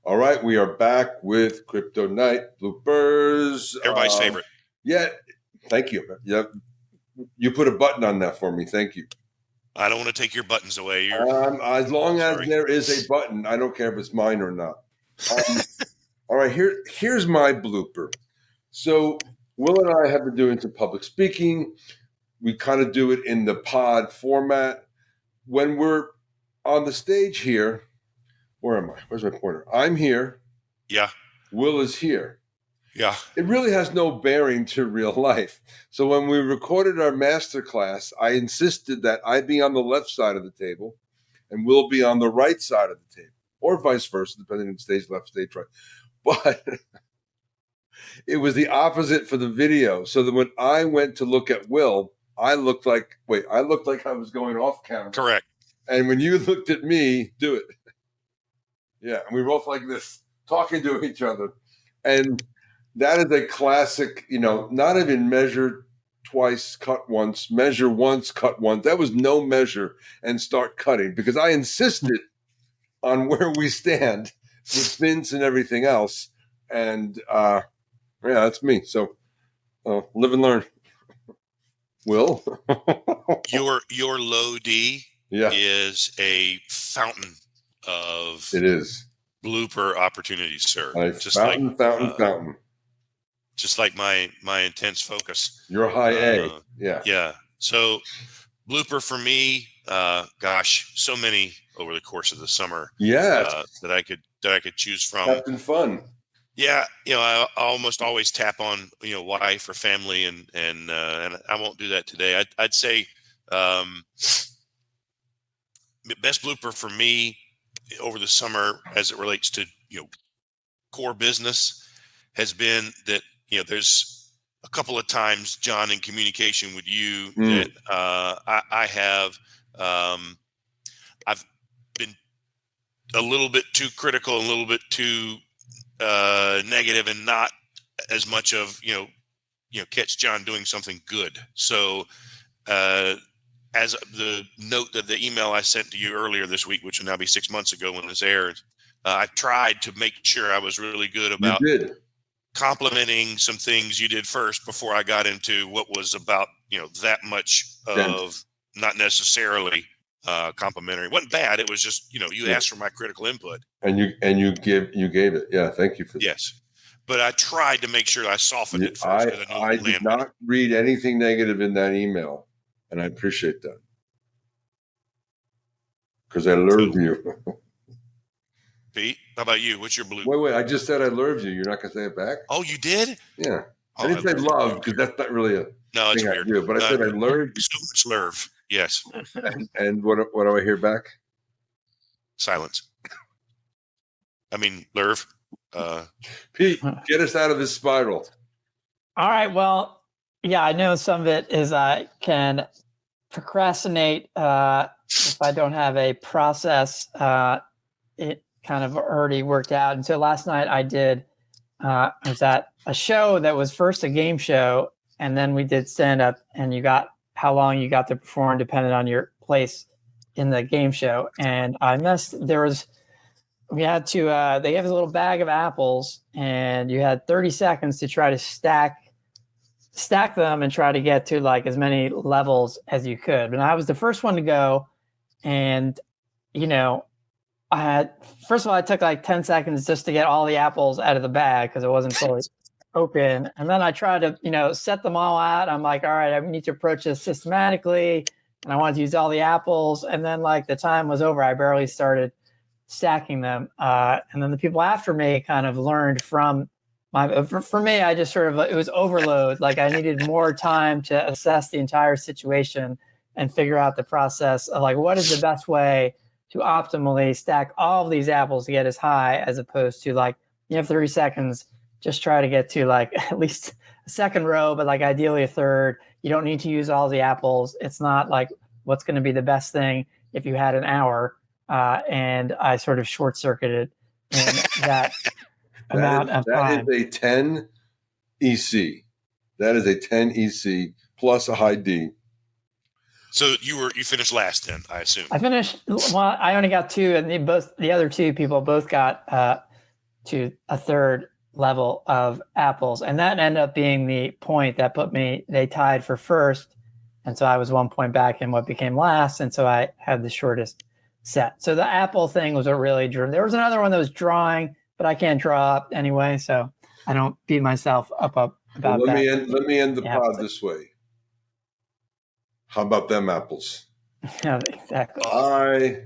All right, we are back with Crypto Night Bloopers. Everybody's favorite. Yeah, thank you. Yeah, you put a button on that for me. Thank you. I don't want to take your buttons away. As long as there is a button, I don't care if it's mine or not. All right, here's my blooper. So Will and I have been doing some public speaking. We kind of do it in the pod format. When we're on the stage here, where am I? Where's my pointer? I'm here. Yeah. Will is here. Yeah. It really has no bearing to real life. So when we recorded our master class, I insisted that I be on the left side of the table and Will be on the right side of the table, or vice versa, depending on stage left, stage right. But it was the opposite for the video. So that when I went to look at Will, I looked like I was going off camera. Correct. And when you looked at me, do it. Yeah, and we were both like this, talking to each other. And that is a classic, not even measure twice, cut once, measure once, cut once. That was no measure and start cutting, because I insisted on where we stand with Vince and everything else. And yeah, that's me. So live and learn. Will? your low D is a fountain of blooper opportunities, sir. Fountain. Just like my intense focus. You're high A. Yeah. Yeah. So blooper for me, gosh, so many over the course of the summer. Yeah. That I could choose from. That's been fun. Yeah, I almost always tap on wife or family, and I won't do that today. I'd say best blooper for me over the summer, as it relates to core business, has been that there's a couple of times, John, in communication with you that I have I've been a little bit too critical, a little bit too negative, and not as much of catch John doing something good. So as the note that the email I sent to you earlier this week, which will now be 6 months ago when this aired, I tried to make sure I was really good about complimenting some things you did first before I got into what was about that much of not necessarily complimentary. It wasn't bad. It was just you asked for my critical input, and you gave it. Yeah, thank you for that. Yes, but I tried to make sure I softened it first. I did not read anything negative in that email, and I appreciate that, because I love you. Pete, how about you? What's your blue? Wait! I just said I love you. You're not gonna say it back? Oh, you did? Yeah. I didn't say love, because that's not really a no. It's thing weird. I do, but I said I learned. So much love. Yes. And what do I hear back? Silence. I mean, Lerv. Pete, get us out of this spiral. All right. Well, yeah, I know some of it is I can procrastinate if I don't have a process. It kind of already worked out. And so last night I was at a show that was first a game show, and then we did stand up, and you got how long you got to perform depended on your place in the game show. And we had to, they have a little bag of apples, and you had 30 seconds to try to stack them and try to get to like as many levels as you could. But I was the first one to go. And, first of all, I took like 10 seconds just to get all the apples out of the bag because it wasn't fully open. And then I tried to, set them all out. I'm like, all right, I need to approach this systematically. And I wanted to use all the apples. And then like the time was over. I barely started stacking them. And then the people after me kind of learned from for me, I just sort of, it was overload. Like I needed more time to assess the entire situation and figure out the process of like, what is the best way to optimally stack all of these apples to get as high, as opposed to like, you have 30 seconds, just try to get to like at least a second row, but like ideally a third. You don't need to use all the apples. It's not like what's going to be the best thing if you had an hour. And I sort of short circuited in that amount of time. That is a 10 EC. That is a 10 EC plus a high D. So you finished last then, I assume. I finished. Well, I only got two, and the other two people both got to a third level of apples. And that ended up being the point that they tied for first. And so I was 1 point back in what became last. And so I had the shortest set. So the apple thing was what really drew. There was another one that was drawing, but I can't draw up anyway. So I don't beat myself up about Well, let that. let me end the pod this way. How about them apples? Yeah, exactly. Bye.